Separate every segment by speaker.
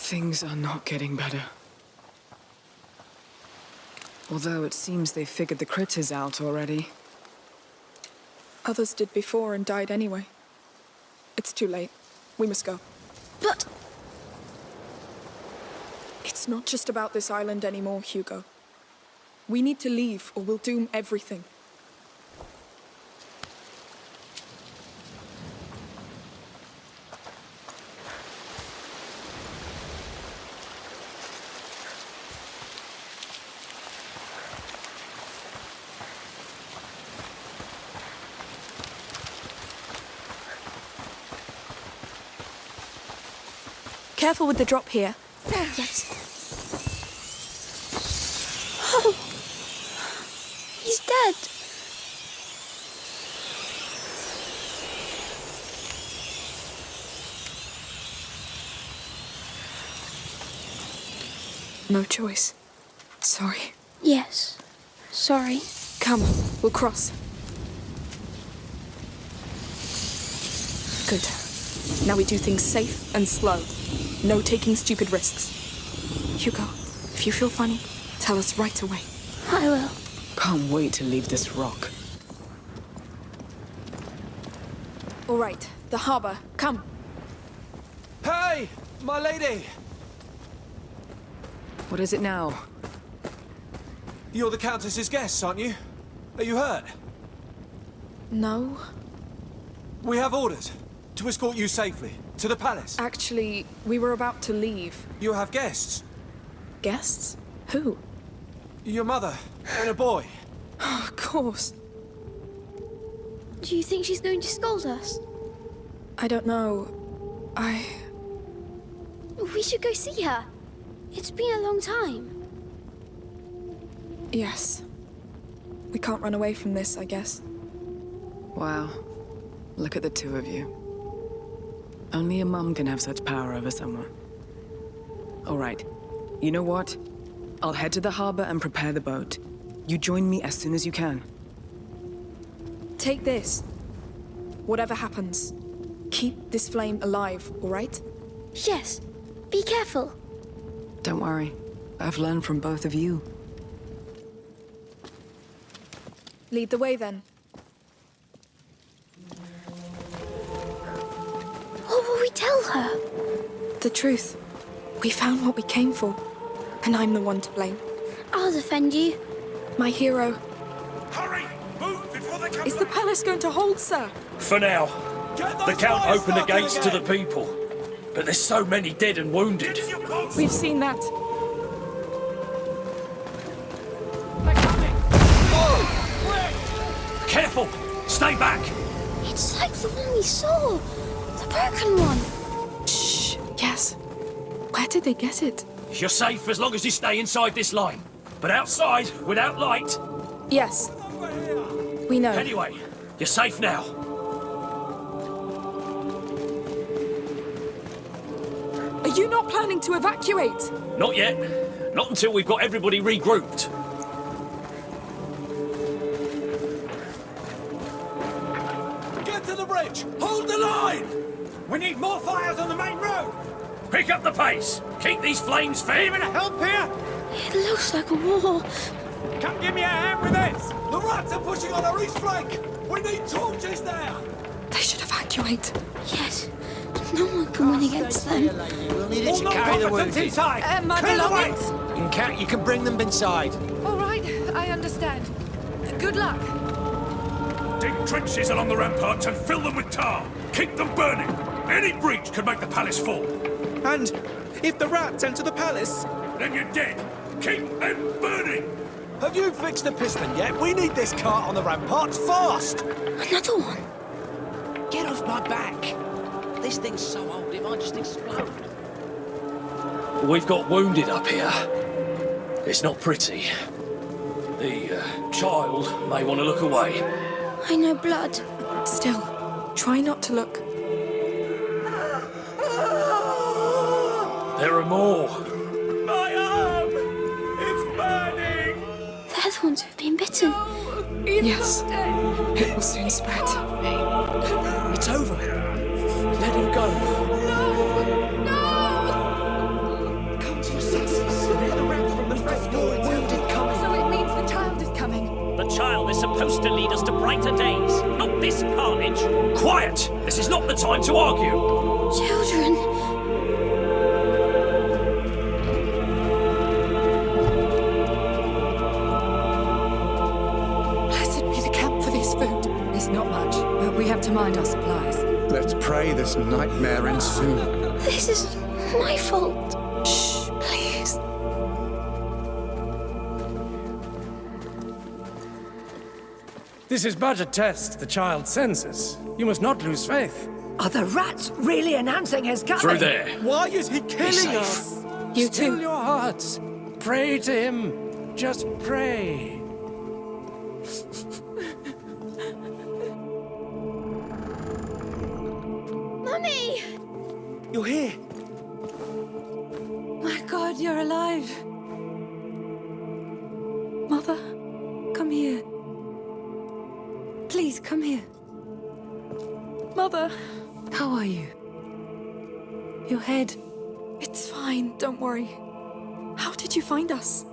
Speaker 1: Things are not getting better. Although it seems they figured the critters out already.
Speaker 2: Others did before and died anyway. It's too late. We must go.
Speaker 3: But...
Speaker 2: It's not just about this island anymore, Hugo. We need to leave, or we'll doom everything.
Speaker 3: Careful with the drop here.
Speaker 2: Yes.
Speaker 3: Oh! He's dead!
Speaker 2: No choice. Sorry.
Speaker 3: Yes. Sorry.
Speaker 2: Come, we'll cross. Good. Now we do things safe and slow. No taking stupid risks. Hugo, if you feel funny, tell us right away.
Speaker 3: I will.
Speaker 1: Can't wait to leave this rock.
Speaker 2: All right, the harbor. Come.
Speaker 4: Hey, my lady!
Speaker 1: What is it now?
Speaker 4: You're the Countess's guests, aren't you? Are you hurt?
Speaker 2: No.
Speaker 4: We have orders to escort you safely to the palace.
Speaker 2: Actually, we were about to leave.
Speaker 4: You have guests.
Speaker 2: Guests? Who?
Speaker 4: Your mother and a boy.
Speaker 2: Of course.
Speaker 3: Do you think she's going to scold us?
Speaker 2: I don't know.
Speaker 3: We should go see her. It's been a long time.
Speaker 2: Yes. We can't run away from this, I guess.
Speaker 1: Wow. Look at the two of you. Only a mum can have such power over someone. All right. You know what? I'll head to the harbor and prepare the boat. You join me as soon as you can.
Speaker 2: Take this. Whatever happens, keep this flame alive, all right?
Speaker 3: Yes. Be careful.
Speaker 1: Don't worry. I've learned from both of you.
Speaker 2: Lead the way, then.
Speaker 3: What will we tell her?
Speaker 2: The truth. We found what we came for. And I'm the one to blame.
Speaker 3: I'll defend you.
Speaker 2: My hero.
Speaker 5: Hurry! Move before they come
Speaker 2: Is the palace going to hold, sir?
Speaker 5: For now. The Count opened the gates to the people. But there's so many dead and wounded.
Speaker 2: We've seen that.
Speaker 5: Careful! Stay back!
Speaker 3: It's like the one we saw. The broken one.
Speaker 2: Shh. Yes. Where did they get it?
Speaker 5: You're safe as long as you stay inside this line. But outside, without light...
Speaker 2: Yes. We know.
Speaker 5: Anyway, you're safe now.
Speaker 2: Are you not planning to evacuate?
Speaker 5: Not yet. Not until we've got everybody regrouped.
Speaker 4: Get to the bridge! Hold the line! We need more fires on the main road!
Speaker 5: Pick up the pace. Keep these flames fed.
Speaker 4: Even help here?
Speaker 3: It looks like a war.
Speaker 4: Come give me a hand with this! The rats are pushing on our east flank! We need torches there!
Speaker 2: They should evacuate.
Speaker 3: Yes. No one can win against them.
Speaker 6: We'll need it to carry the wounded.
Speaker 4: Inside!
Speaker 2: My
Speaker 4: Clear the way!
Speaker 2: belongings!
Speaker 6: You can bring them inside.
Speaker 7: All right, I understand. Good luck.
Speaker 5: Dig trenches along the ramparts and fill them with tar. Keep them burning. Any breach could make the palace fall.
Speaker 4: And if the rats enter the palace...
Speaker 5: Then you're dead. Keep them burning.
Speaker 4: Have you fixed the piston yet? We need this cart on the ramparts fast!
Speaker 3: Another one.
Speaker 6: Get off my back. This thing's so old it might just explode.
Speaker 5: We've got wounded up here. It's not pretty. The child may want to look away.
Speaker 3: I know blood.
Speaker 2: Still, try not to look.
Speaker 5: There are more. My arm! It's burning!
Speaker 3: They're the ones who've been bitten.
Speaker 2: Yes. It will soon spread.
Speaker 6: It's over. Let him go.
Speaker 5: supposed to lead us to brighter days, not this carnage. Quiet! This is not the time to argue.
Speaker 3: Children.
Speaker 2: Blessed be the camp for this food.
Speaker 1: It's not much, but we have to mind our supplies.
Speaker 8: Let's pray this nightmare ends soon.
Speaker 3: This is my fault.
Speaker 2: Shh, please.
Speaker 9: This is but a test the child's senses. You must not lose faith.
Speaker 10: Are the rats really announcing his coming?
Speaker 5: Through there.
Speaker 9: Why is he killing us?
Speaker 2: You
Speaker 9: Still
Speaker 2: too.
Speaker 9: your hearts. Pray to him. Just pray.
Speaker 3: Mummy!
Speaker 10: You're here.
Speaker 1: My God, you're alive. Mother, come here. Please, come here. Mother. How are you? Your head.
Speaker 2: It's fine, don't worry. How did you find us?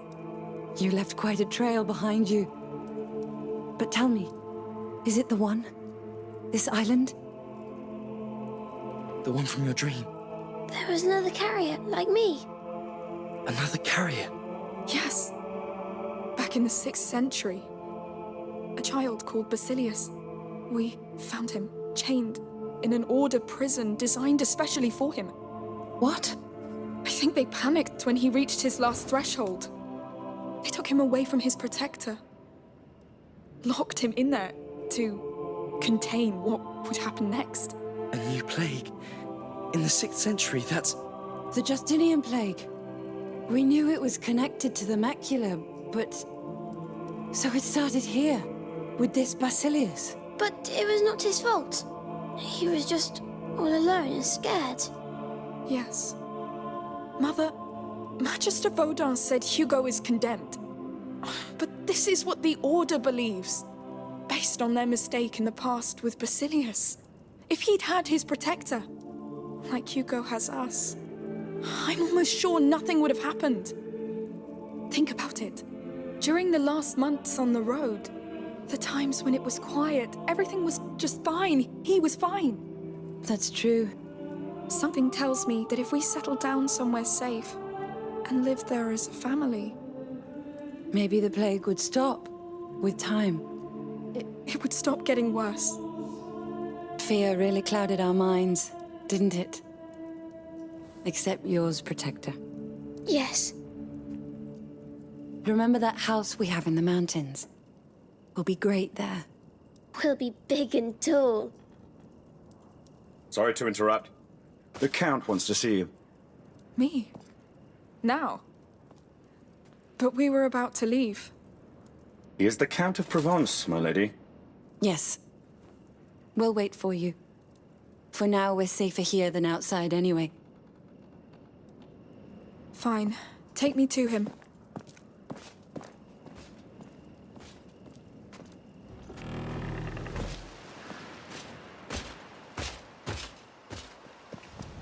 Speaker 1: You left quite a trail behind you. But tell me, is it the one? This island?
Speaker 10: The one from your dream.
Speaker 3: There was another carrier, like me.
Speaker 10: Another carrier.
Speaker 2: Yes. Back in the 6th century. A child called Basilius. We found him, chained, in an order prison designed especially for him.
Speaker 1: What?
Speaker 2: I think they panicked when he reached his last threshold. They took him away from his protector. Locked him in there to contain what would happen next.
Speaker 10: A new plague. In the 6th century, that's...
Speaker 1: The Justinian plague. We knew it was connected to the macula, but... So it started here, with this Basilius.
Speaker 3: But it was not his fault. He was just all alone and scared.
Speaker 2: Yes. Mother, Magister Vaudin said Hugo is condemned. But this is what the Order believes, based on their mistake in the past with Basilius. If he'd had his protector, like Hugo has us, I'm almost sure nothing would have happened. Think about it. During the last months on the road, the times when it was quiet, everything was just fine. He was fine.
Speaker 1: That's true.
Speaker 2: Something tells me that if we settle down somewhere safe and live there as a family,
Speaker 1: Maybe the plague would stop, with time.
Speaker 2: it would stop getting worse.
Speaker 1: Fear really clouded our minds, didn't it? Except yours, Protector.
Speaker 3: Yes.
Speaker 1: Remember that house we have in the mountains? We'll be great there.
Speaker 3: We'll be big and tall.
Speaker 11: Sorry to interrupt. The Count wants to see you.
Speaker 2: Me? Now? But we were about to leave.
Speaker 11: He is the Count of Provence, my lady.
Speaker 1: Yes. We'll wait for you. For now, we're safer here than outside anyway.
Speaker 2: Fine. Take me to him.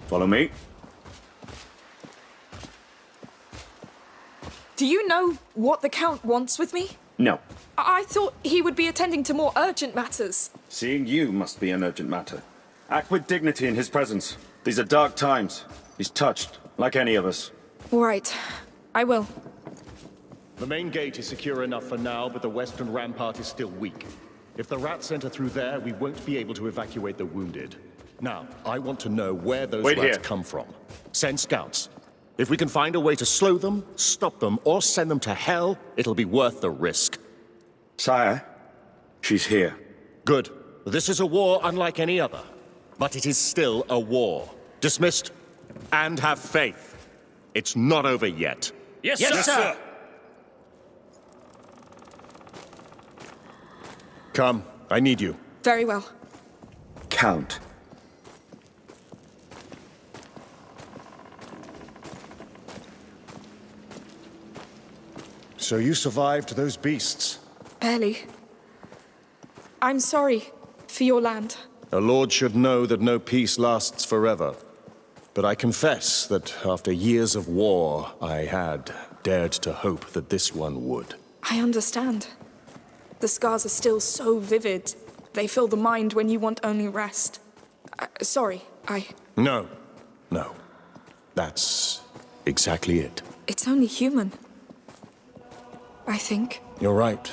Speaker 11: Follow me.
Speaker 2: Do you know what the Count wants with me?
Speaker 11: No.
Speaker 2: I thought he would be attending to more urgent matters.
Speaker 11: Seeing you must be an urgent matter. Act with dignity in his presence. These are dark times. He's touched, like any of us.
Speaker 2: All right. I will.
Speaker 12: The main gate is secure enough for now, but the western rampart is still weak. If the rats enter through there, we won't be able to evacuate the wounded. Now, I want to know where those rats come from. Send scouts. If we can find a way to slow them, stop them, or send them to hell, it'll be worth the risk.
Speaker 11: Sire, she's here.
Speaker 12: Good. This is a war unlike any other. But it is still a war. Dismissed. And have faith. It's not over yet.
Speaker 5: Yes, sir.
Speaker 12: Come, I need you.
Speaker 2: Very well.
Speaker 11: Count.
Speaker 12: So you survived those beasts?
Speaker 2: Barely. I'm sorry for your land.
Speaker 12: A lord should know that no peace lasts forever. But I confess that after years of war, I had dared to hope that this one would.
Speaker 2: I understand. The scars are still so vivid. They fill the mind when you want only rest. Sorry,
Speaker 12: No. That's exactly it.
Speaker 2: It's only human. I think.
Speaker 12: You're right.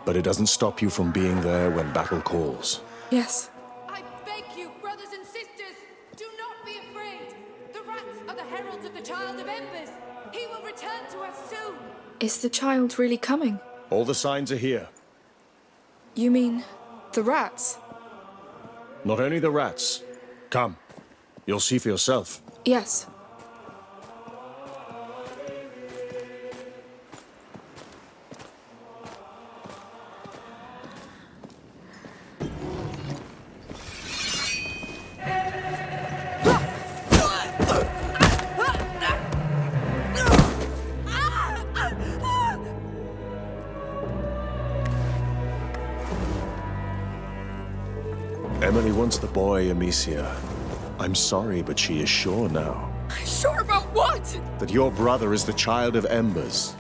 Speaker 12: But it doesn't stop you from being there when battle calls.
Speaker 2: Yes.
Speaker 7: I beg you, brothers and sisters, do not be afraid. The rats are the heralds of the Child of Embers. He will return to us soon.
Speaker 2: Is the child really coming?
Speaker 12: All the signs are here.
Speaker 2: You mean the rats?
Speaker 12: Not only the rats. Come. You'll see for yourself.
Speaker 2: Yes.
Speaker 12: Emily wants the boy, Amicia. I'm sorry, but she is sure now.
Speaker 2: Sure about what?
Speaker 12: That your brother is the Child of Embers.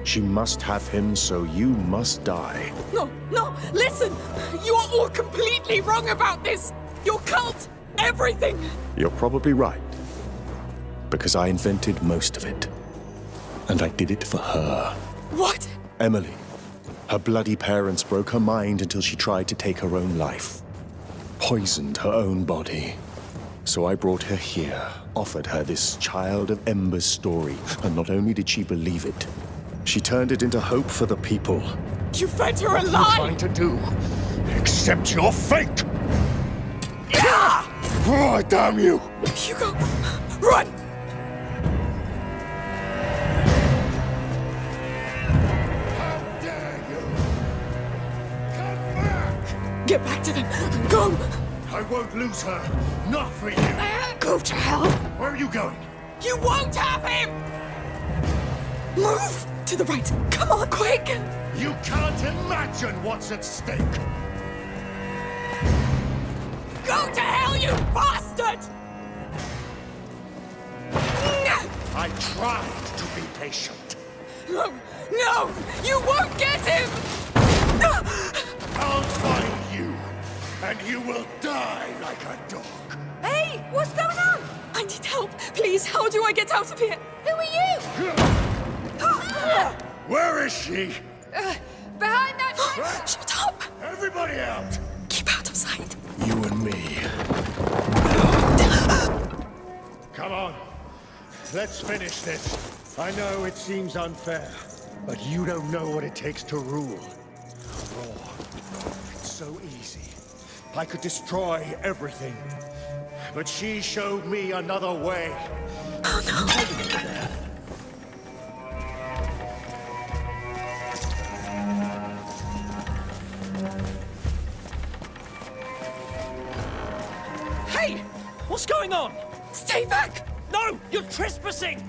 Speaker 12: She must have him, so you must die.
Speaker 2: No, listen! You are all completely wrong about this! Your cult, everything!
Speaker 12: You're probably right. Because I invented most of it. And I did it for her.
Speaker 2: What?
Speaker 12: Emily. Her bloody parents broke her mind until she tried to take her own life. Poisoned her own body. So I brought her here, offered her this Child of Embers story, and not only did she believe it, she turned it into hope for the people.
Speaker 2: You fed her a
Speaker 12: What
Speaker 2: lie!
Speaker 12: are you trying to do? Accept your fate!
Speaker 2: Yeah!
Speaker 12: Oh, damn you!
Speaker 2: Hugo, run!
Speaker 12: How dare you! Come back!
Speaker 2: Get back to them! Go!
Speaker 12: I won't lose her. Not for you.
Speaker 2: Go to hell!
Speaker 12: Where are you going?
Speaker 2: You won't have him! Move! To the right! Come on, quick!
Speaker 12: You can't imagine what's at stake.
Speaker 2: Go to hell, you bastard!
Speaker 12: I tried to be patient.
Speaker 2: No! You won't get him!
Speaker 12: I'll find you, and you will die like a dog.
Speaker 7: Hey, what's going on?
Speaker 2: I need help. Please, how do I get out of here?
Speaker 7: Who are you?
Speaker 12: Where is she?
Speaker 7: Behind that tree.
Speaker 2: Shut up!
Speaker 12: Everybody out!
Speaker 2: Keep out of sight.
Speaker 12: You and me. Come on. Let's finish this. I know it seems unfair, but you don't know what it takes to rule. It's so easy. I could destroy everything. But she showed me another way.
Speaker 2: Oh, no.
Speaker 5: Hey! What's going on?
Speaker 2: Stay back!
Speaker 5: No! You're trespassing!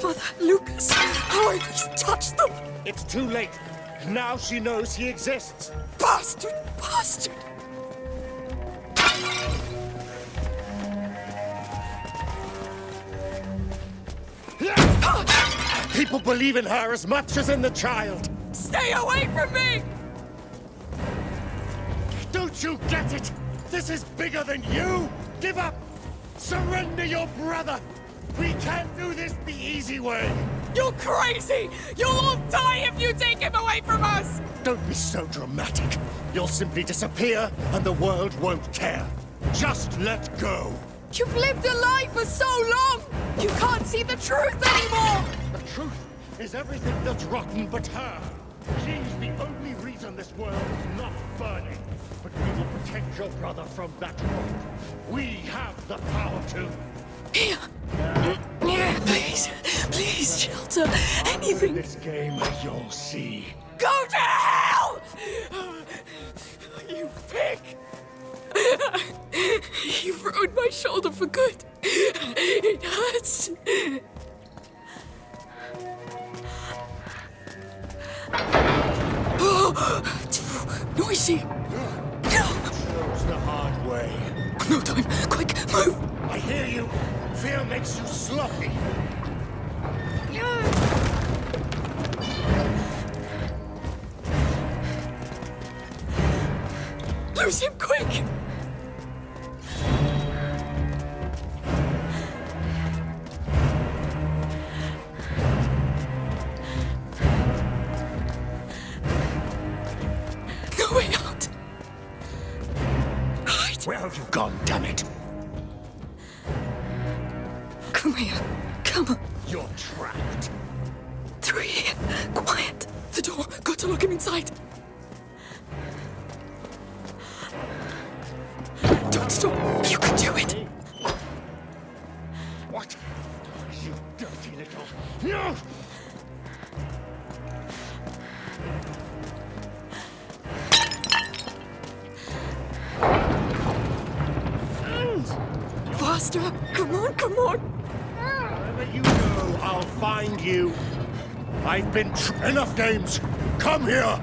Speaker 2: Mother, Lucas, hurry, please touch them!
Speaker 12: It's too late. Now she knows he exists.
Speaker 2: Bastard! Bastard!
Speaker 12: People believe in her as much as in the child.
Speaker 2: Stay away from me!
Speaker 12: Don't you get it? This is bigger than you! Give up! Surrender your brother! We can't do this the easy way!
Speaker 2: You're crazy! You'll all die if you take him away from us!
Speaker 12: Don't be so dramatic. You'll simply disappear and the world won't care. Just let go.
Speaker 2: You've lived a lie for so long! You can't see the truth anymore!
Speaker 12: The truth is everything that's rotten but her. She's the only reason this world is not burning. But we will protect your brother from that rot. We have the power to.
Speaker 2: Here! Please, please, shelter, anything!
Speaker 12: This game, you'll see.
Speaker 2: Go to hell! You pig! You've ruined my shoulder for good. It hurts. Noisy!
Speaker 12: Chose the hard way.
Speaker 2: No time. Quick, move!
Speaker 12: I hear you.
Speaker 13: Fear makes you sloppy.
Speaker 2: Lose him quick! No way out! Hide!
Speaker 13: Where have you gone, damn it?
Speaker 2: Come here. Come on.
Speaker 13: You're trapped.
Speaker 2: Through here. Quiet. The door. Got to lock him inside. Don't stop. You can do it.
Speaker 13: What? You dirty little... No!
Speaker 2: Faster. Come on, come on.
Speaker 13: Wherever you go, I'll find you. I've been enough games. Come here.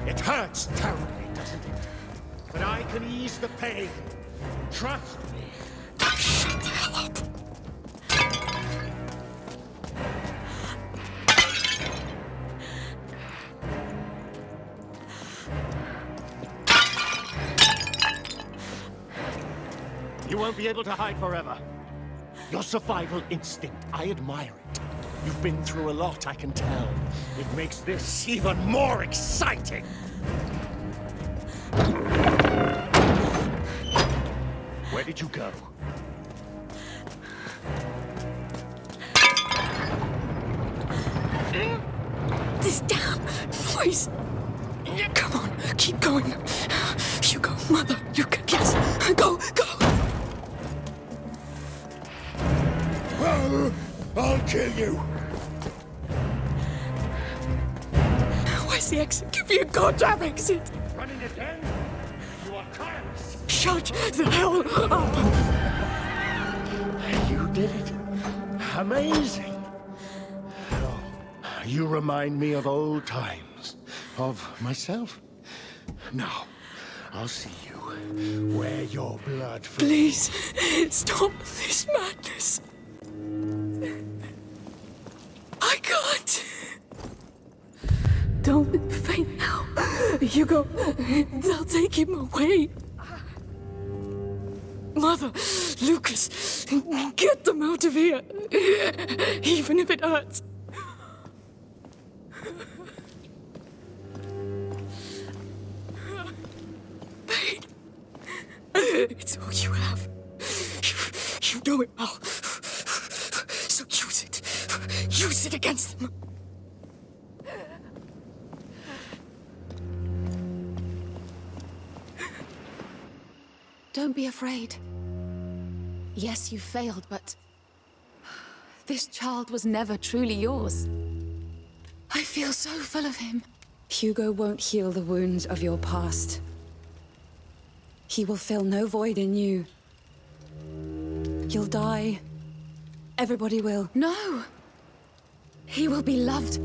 Speaker 13: It hurts terribly, doesn't it? But I can ease the pain. Trust me.
Speaker 2: Shut the hell up.
Speaker 13: You won't be able to hide forever. Your survival instinct, I admire it. You've been through a lot, I can tell. It makes this even more exciting. Where did you go?
Speaker 2: This damn noise. Come on, keep going. Hugo, Mother, you can... Yes, go, go.
Speaker 13: I'll kill you.
Speaker 2: Where's the exit? Give me a goddamn exit.
Speaker 13: Running again? You are tireless.
Speaker 2: Shut the hell up.
Speaker 13: You did it. Amazing. Oh, you remind me of old times. Of myself. Now, I'll see you where your blood flows.
Speaker 2: Please, stop this madness. I can't. Don't faint now. Hugo, they'll take him away. Mother, Lucas, get them out of here. Even if it hurts. Pain. It's all you have. You know it well. So use it. Use it against them.
Speaker 7: Don't be afraid. Yes, you failed, but this child was never truly yours. I feel so full of him.
Speaker 14: Hugo won't heal the wounds of your past. He will fill no void in you. You'll die. Everybody will.
Speaker 7: No! He will be loved.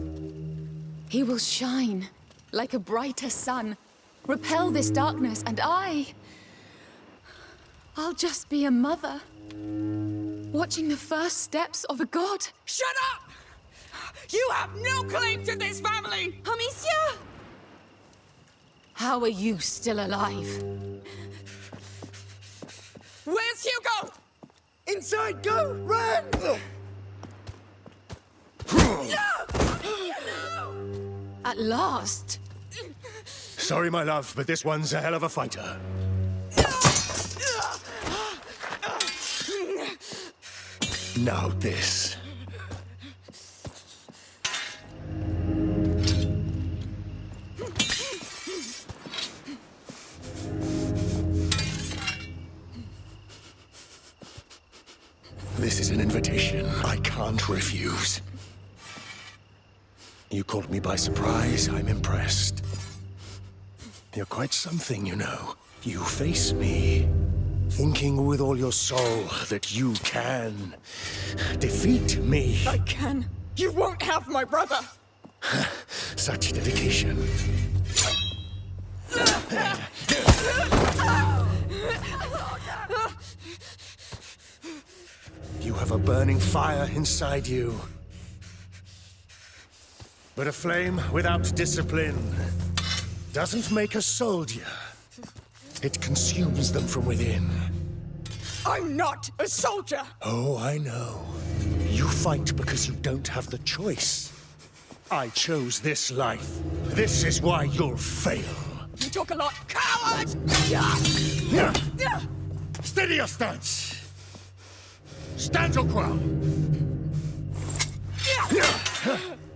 Speaker 7: He will shine like a brighter sun, repel this darkness, and I'll just be a mother, watching the first steps of a god.
Speaker 2: Shut up! You have no claim to this family!
Speaker 7: Amicia! How are you still alive?
Speaker 2: Where's Hugo?
Speaker 10: Inside, go! Run!
Speaker 7: At last!
Speaker 13: Sorry, my love, but this one's a hell of a fighter. Now this. This is an invitation I can't refuse. You caught me by surprise. I'm impressed. You're quite something, you know. You face me Thinking with all your soul that you can defeat me.
Speaker 2: I can. You won't have my brother!
Speaker 13: Such dedication. You have a burning fire inside you. But a flame without discipline doesn't make a soldier. It consumes them from within.
Speaker 2: I'm not a soldier!
Speaker 13: Oh, I know. You fight because you don't have the choice. I chose this life. This is why you'll fail.
Speaker 2: You talk a lot, coward!
Speaker 13: Steady your stance! Stand your ground!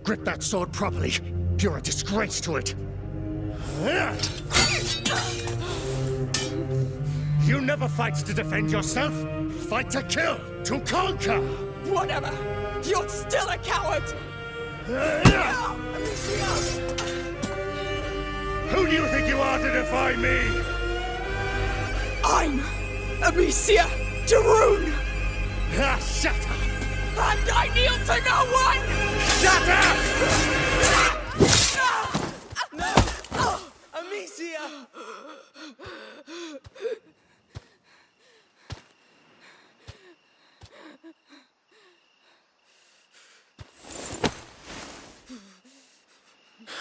Speaker 13: Grip that sword properly. You're a disgrace to it. You never fight to defend yourself. Fight to kill, to conquer.
Speaker 2: Whatever. You're still a coward.
Speaker 13: Who do you think you are to defy me?
Speaker 2: I'm Amicia Darun.
Speaker 13: Shut up.
Speaker 2: And I kneel to no one.
Speaker 13: Shut up!
Speaker 10: No! Amicia!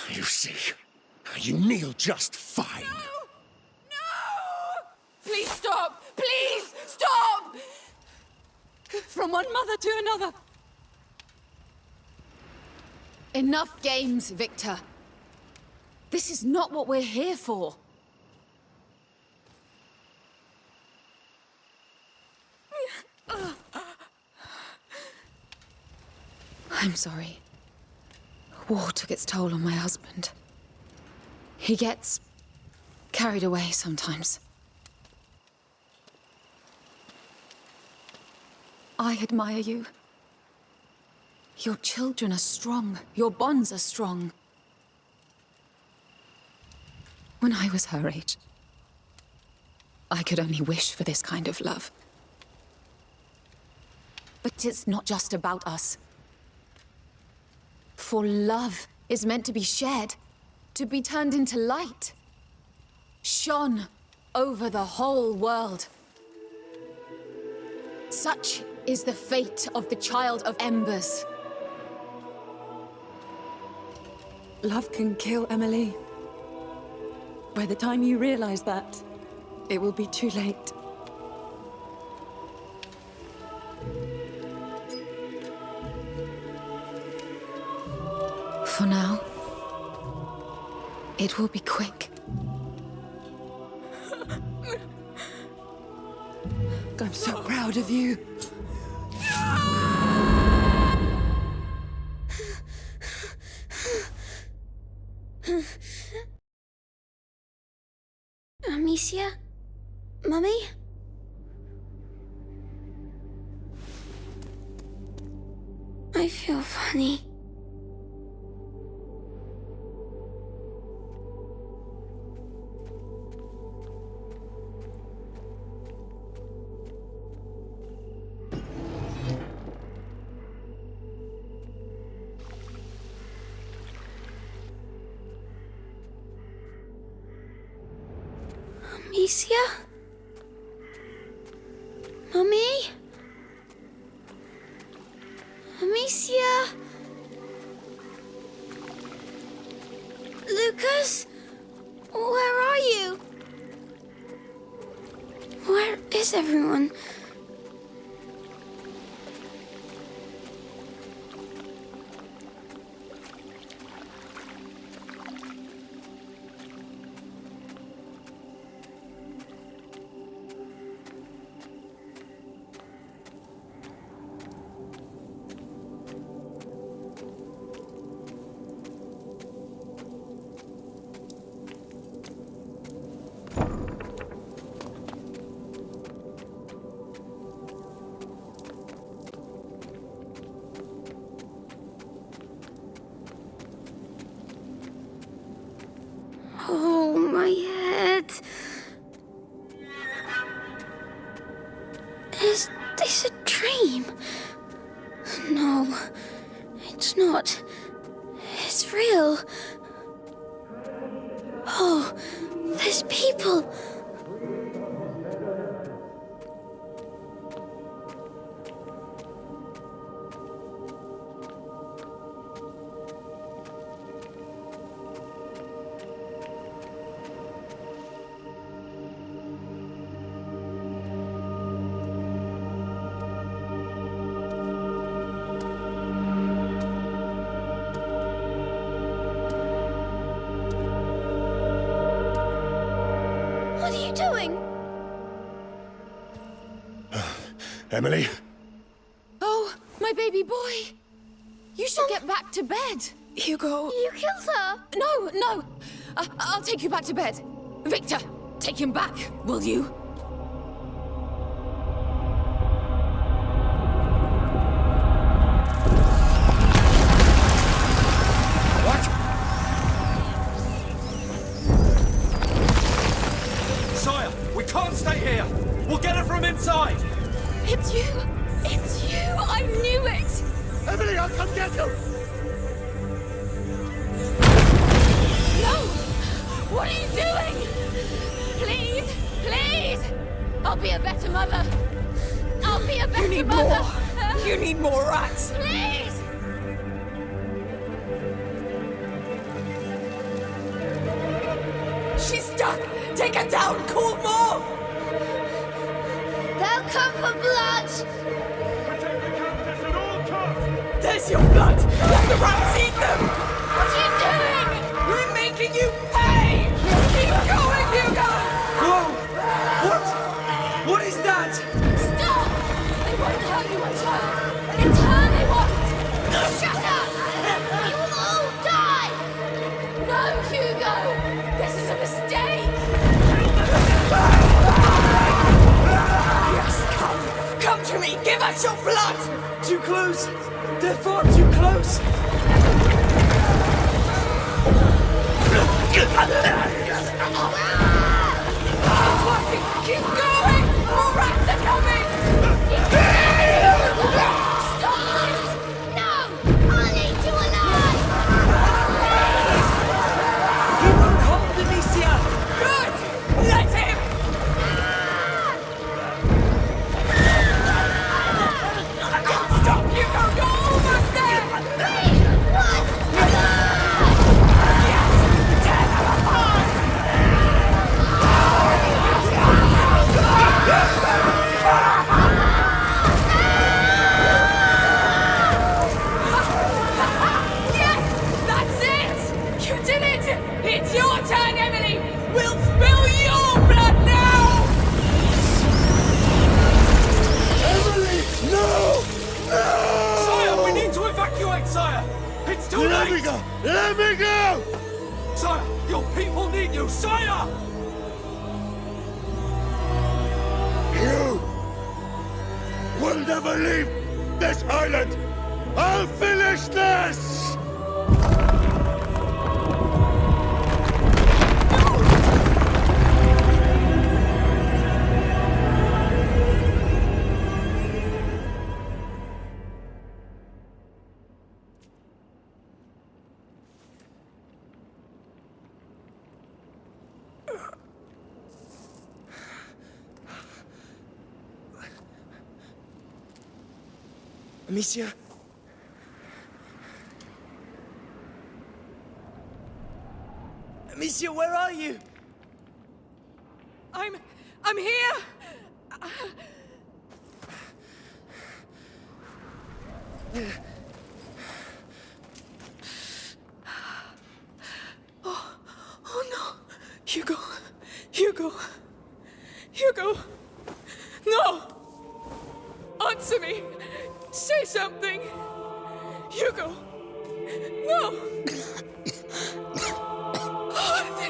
Speaker 13: You see, you kneel just fine.
Speaker 2: No! Please stop! Please stop!
Speaker 7: From one mother to another. Enough games, Victor. This is not what we're here for. I'm sorry. War took its toll on my husband. He gets carried away sometimes. I admire you. Your children are strong. Your bonds are strong. When I was her age, I could only wish for this kind of love. But it's not just about us. For love is meant to be shared, to be turned into light. Shone over the whole world. Such is the fate of the child of embers.
Speaker 14: Love can kill, Emily. By the time you realize that, it will be too late.
Speaker 7: For now, it will be quick.
Speaker 14: I'm so proud of you.
Speaker 3: Amicia? Mummy? I feel funny. Amicia? Mummy? Amicia? Lucas? Where are you? Where is everyone? dream. No, it's not. It's real. Oh, there's people. What are you doing?
Speaker 13: Emily?
Speaker 7: Oh, my baby boy. You should get back to bed.
Speaker 2: Hugo.
Speaker 3: You killed her.
Speaker 7: No. I'll take you back to bed. Victor, take him back, will you?
Speaker 4: What? Sire, we can't stay here. We'll get her from inside.
Speaker 7: It's you. It's you. I knew it.
Speaker 13: Emily, I'll come get you.
Speaker 7: No! What are you doing? Please, please! I'll be a better mother. I'll be a better mother.
Speaker 2: You need more rats.
Speaker 7: Please!
Speaker 2: She's stuck. Take her down. Call more.
Speaker 3: They'll come for blood.
Speaker 13: Protect the Countess at all costs.
Speaker 2: There's your blood. Let the rats eat them.
Speaker 3: What are you doing?
Speaker 2: We're making you pay. Keep going, Hugo.
Speaker 10: Whoa! What? What is that?
Speaker 7: Stop! They won't hurt you, my child. It's her they want.
Speaker 3: Shut up! You will all die.
Speaker 7: No, Hugo! This is a mistake!
Speaker 2: Yes, come to me. Give us your blood.
Speaker 10: Too close! They're far too close!
Speaker 2: It's working. Keep going. More rats are coming.
Speaker 3: Stop this! No! I'll eat you alive!
Speaker 10: He won't hold, Amicia!
Speaker 2: Good. Let him. Don't stop, Hugo. You're almost there. Yes. Tear them apart. Yes, that's it. You did it. It's your turn, Emily. We'll spill your blood now.
Speaker 13: Emily! No! No!
Speaker 4: Sire, we need to evacuate, sire. It's too
Speaker 13: Let
Speaker 4: late.
Speaker 13: me go! Let me go!
Speaker 4: Sire, your people need you, sire.
Speaker 13: You will never leave this island! I'll finish this!
Speaker 10: Amicia? Amicia, where are you?
Speaker 2: I'm here. Oh no. Hugo. No. Answer me. Say something. Hugo. No. Oh,